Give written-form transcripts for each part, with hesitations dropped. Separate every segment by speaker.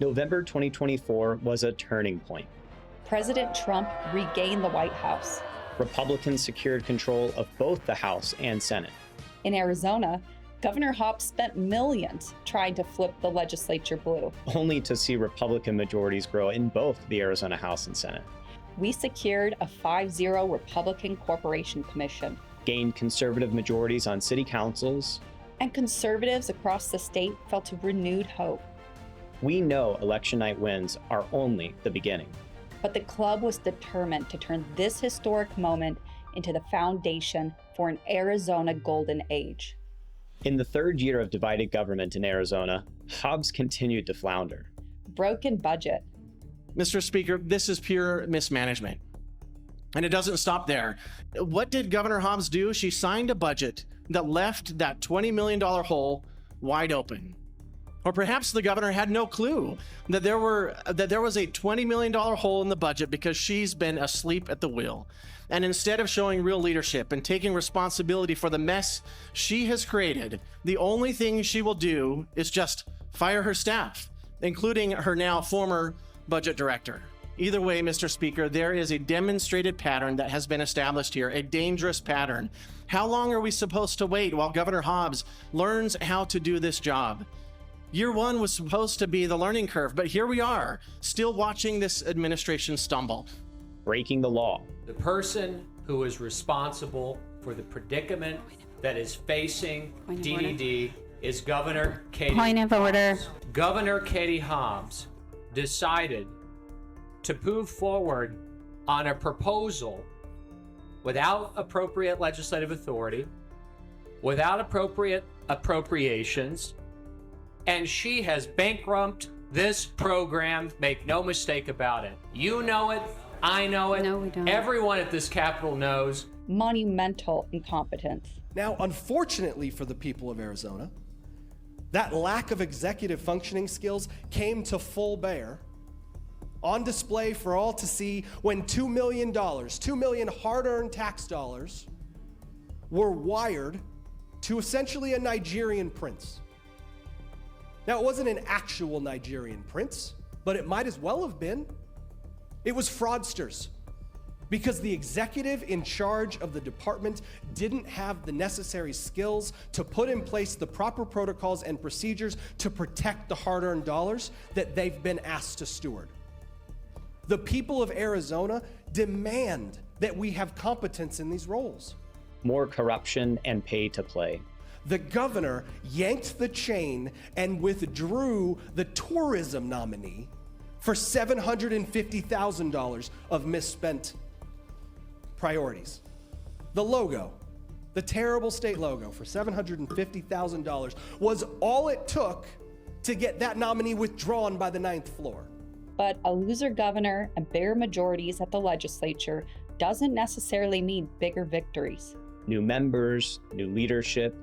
Speaker 1: November 2024 was a turning point.
Speaker 2: President Trump regained the White House.
Speaker 1: Republicans secured control of both the House and Senate.
Speaker 2: In Arizona, Governor Hobbs spent millions trying to flip the legislature blue.
Speaker 1: Only to see Republican majorities grow in both the Arizona House and Senate.
Speaker 2: We secured a 5-0 Republican Corporation Commission.
Speaker 1: Gained conservative majorities on city councils.
Speaker 2: And conservatives across the state felt a renewed hope.
Speaker 1: We know election night wins are only the beginning.
Speaker 2: But the club was determined to turn this historic moment into the foundation for an Arizona golden age.
Speaker 1: In the third year of divided government in Arizona, Hobbs continued to flounder.
Speaker 2: Broken budget.
Speaker 3: Mr. Speaker, this is pure mismanagement. And it doesn't stop there. What did Governor Hobbs do? She signed a budget that left that $20 million hole wide open. Or perhaps the governor had no clue that there was a $20 million hole in the budget because she's been asleep at the wheel. And instead of showing real leadership and taking responsibility for the mess she has created, the only thing she will do is just fire her staff, including her now former budget director. Either way, Mr. Speaker, there is a demonstrated pattern that has been established here, a dangerous pattern. How long are we supposed to wait while Governor Hobbs learns how to do this job? Year one was supposed to be the learning curve, but here we are, still watching this administration stumble.
Speaker 1: Breaking the law.
Speaker 4: The person who is responsible for the predicament that is facing DDD is Governor Katie
Speaker 5: Point of order.
Speaker 4: Hobbs. Governor Katie Hobbs decided to move forward on a proposal without appropriate legislative authority, without appropriate appropriations, and she has bankrupted this program. Make no mistake about it. You know it. I know it.
Speaker 5: No, we don't.
Speaker 4: Everyone at this Capitol knows.
Speaker 2: Monumental incompetence.
Speaker 6: Now, unfortunately for the people of Arizona, that lack of executive functioning skills came to full bear, on display for all to see when $2 million, 2 million hard-earned tax dollars, were wired to essentially a Nigerian prince. Now, it wasn't an actual Nigerian prince, but it might as well have been. It was fraudsters, because the executive in charge of the department didn't have the necessary skills to put in place the proper protocols and procedures to protect the hard-earned dollars that they've been asked to steward. The people of Arizona demand that we have competence in these roles.
Speaker 1: More corruption and pay to play.
Speaker 6: The governor yanked the chain and withdrew the tourism nominee for $750,000 of misspent priorities. The logo, the terrible state logo for $750,000 was all it took to get that nominee withdrawn by the 9th floor.
Speaker 2: But a loser governor and bare majorities at the legislature doesn't necessarily mean bigger victories.
Speaker 1: New members, new leadership,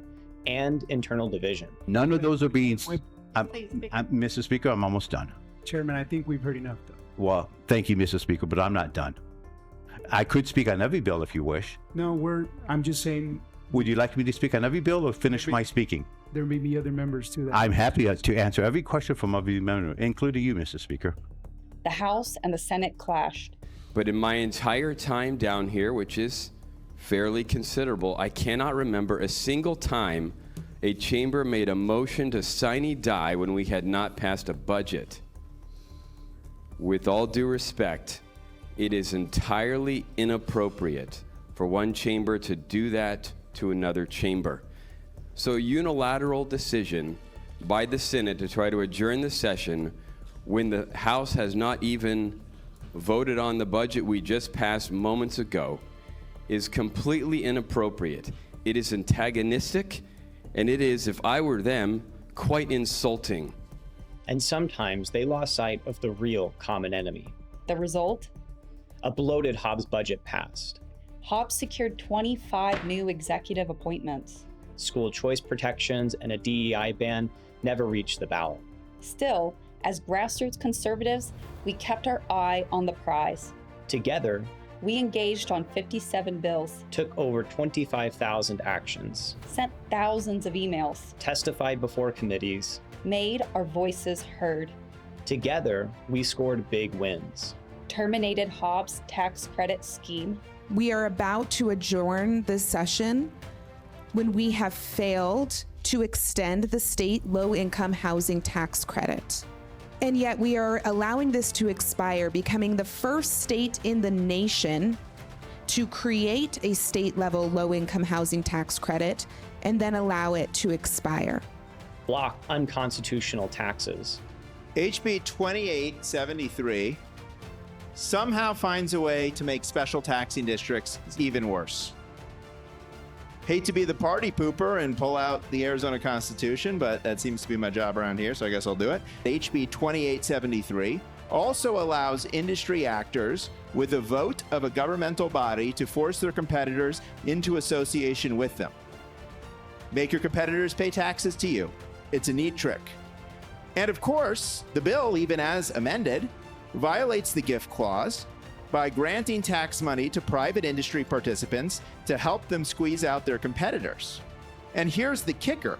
Speaker 1: and internal division.
Speaker 7: None of those are being... Mr. Speaker, I'm almost done.
Speaker 8: Chairman, I think we've heard enough, though.
Speaker 7: Well, thank you, Mr. Speaker, but I'm not done. I could speak on every bill if you wish.
Speaker 8: No, I'm just saying...
Speaker 7: Would you like me to speak on every bill or finish my speaking?
Speaker 8: There may be other members too.
Speaker 7: I'm happy to answer every question from every member, including you, Mr. Speaker.
Speaker 2: The House and the Senate clashed.
Speaker 9: But in my entire time down here, which is fairly considerable, I cannot remember a single time a chamber made a motion to sine die when we had not passed a budget. With all due respect, it is entirely inappropriate for one chamber to do that to another chamber. So a unilateral decision by the Senate to try to adjourn the session when the House has not even voted on the budget we just passed moments ago is completely inappropriate. It is antagonistic, and it is, if I were them, quite insulting.
Speaker 1: And sometimes they lost sight of the real common enemy.
Speaker 2: The result?
Speaker 1: A bloated Hobbs budget passed.
Speaker 2: Hobbs secured 25 new executive appointments.
Speaker 1: School choice protections and a DEI ban never reached the ballot.
Speaker 2: Still, as grassroots conservatives, we kept our eye on the prize.
Speaker 1: Together,
Speaker 2: we engaged on 57 bills,
Speaker 1: took over 25,000 actions,
Speaker 2: sent thousands of emails,
Speaker 1: testified before committees,
Speaker 2: made our voices heard.
Speaker 1: Together, we scored big wins.
Speaker 2: Terminated Hobbs tax credit scheme.
Speaker 5: We are about to adjourn this session when we have failed to extend the state low-income housing tax credit. And yet we are allowing this to expire, becoming the first state in the nation to create a state-level low-income housing tax credit and then allow it to expire.
Speaker 1: Block unconstitutional taxes.
Speaker 10: HB 2873 somehow finds a way to make special taxing districts even worse. Hate to be the party pooper and pull out the Arizona Constitution, but that seems to be my job around here, so I guess I'll do it. HB 2873 also allows industry actors with a vote of a governmental body to force their competitors into association with them. Make your competitors pay taxes to you. It's a neat trick. And of course, the bill, even as amended, violates the gift clause by granting tax money to private industry participants to help them squeeze out their competitors. And here's the kicker.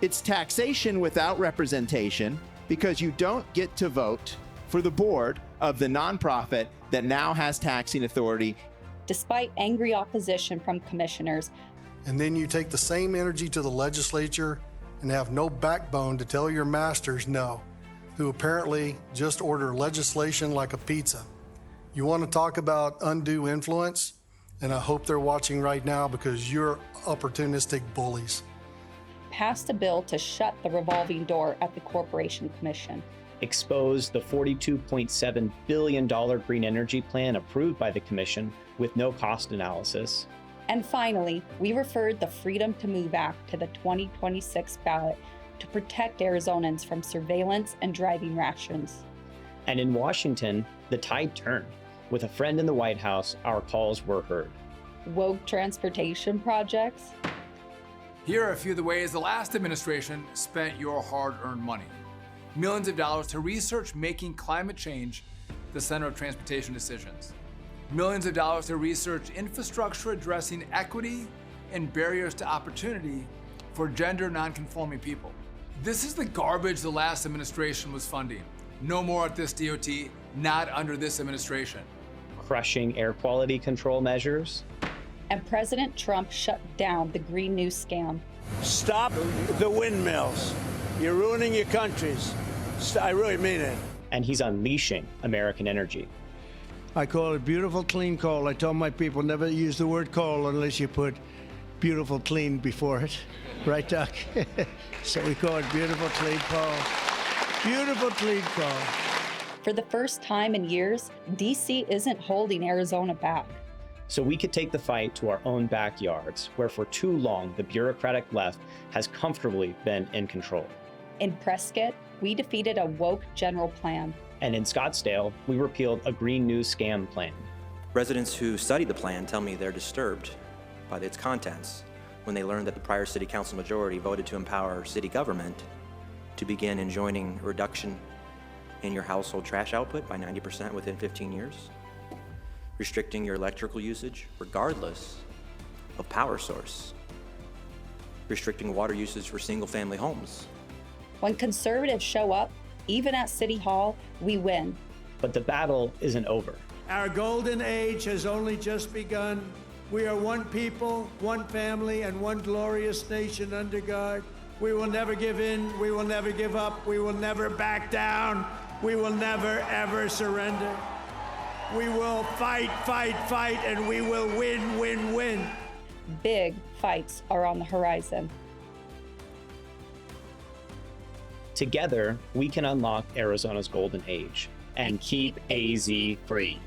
Speaker 10: It's taxation without representation because you don't get to vote for the board of the nonprofit that now has taxing authority.
Speaker 2: Despite angry opposition from commissioners,
Speaker 11: and then you take the same energy to the legislature and have no backbone to tell your masters no, who apparently just order legislation like a pizza. You want to talk about undue influence? And I hope they're watching right now because you're opportunistic bullies.
Speaker 2: passed a bill to shut the revolving door at the Corporation Commission.
Speaker 1: Exposed the $42.7 billion green energy plan approved by the commission with no cost analysis.
Speaker 2: And finally, we referred the Freedom to Move Act to the 2026 ballot to protect Arizonans from surveillance and driving rations.
Speaker 1: And in Washington, the tide turned. With a friend in the White House, our calls were heard.
Speaker 2: Woke transportation projects.
Speaker 12: Here are a few of the ways the last administration spent your hard-earned money. Millions of dollars to research making climate change the center of transportation decisions. Millions of dollars to research infrastructure addressing equity and barriers to opportunity for gender nonconforming people. This is the garbage the last administration was funding. No more at this DOT, not under this administration.
Speaker 1: Crushing air quality control measures.
Speaker 2: And President Trump shut down the Green New scam.
Speaker 13: Stop the windmills. You're ruining your countries. I really mean it.
Speaker 1: And he's unleashing American energy.
Speaker 13: I call it beautiful, clean coal. I tell my people never use the word coal unless you put beautiful, clean before it. Right, Doc? So we call it beautiful, clean coal. Beautiful, clean coal.
Speaker 2: For the first time in years, DC isn't holding Arizona back.
Speaker 1: So we could take the fight to our own backyards, where for too long the bureaucratic left has comfortably been in control.
Speaker 2: In Prescott, we defeated a woke general plan.
Speaker 1: And in Scottsdale, we repealed a Green New scam plan.
Speaker 14: Residents who study the plan tell me they're disturbed by its contents when they learn that the prior city council majority voted to empower city government to begin enjoining a reduction in your household trash output by 90% within 15 years, restricting your electrical usage regardless of power source, restricting water usage for single-family homes.
Speaker 2: When conservatives show up, even at City Hall, we win.
Speaker 1: But the battle isn't over.
Speaker 13: Our golden age has only just begun. We are one people, one family, and one glorious nation under God. We will never give in. We will never give up. We will never back down. We will never, ever surrender. We will fight, fight, fight, and we will win, win, win.
Speaker 2: Big fights are on the horizon.
Speaker 1: Together, we can unlock Arizona's golden age and keep AZ free.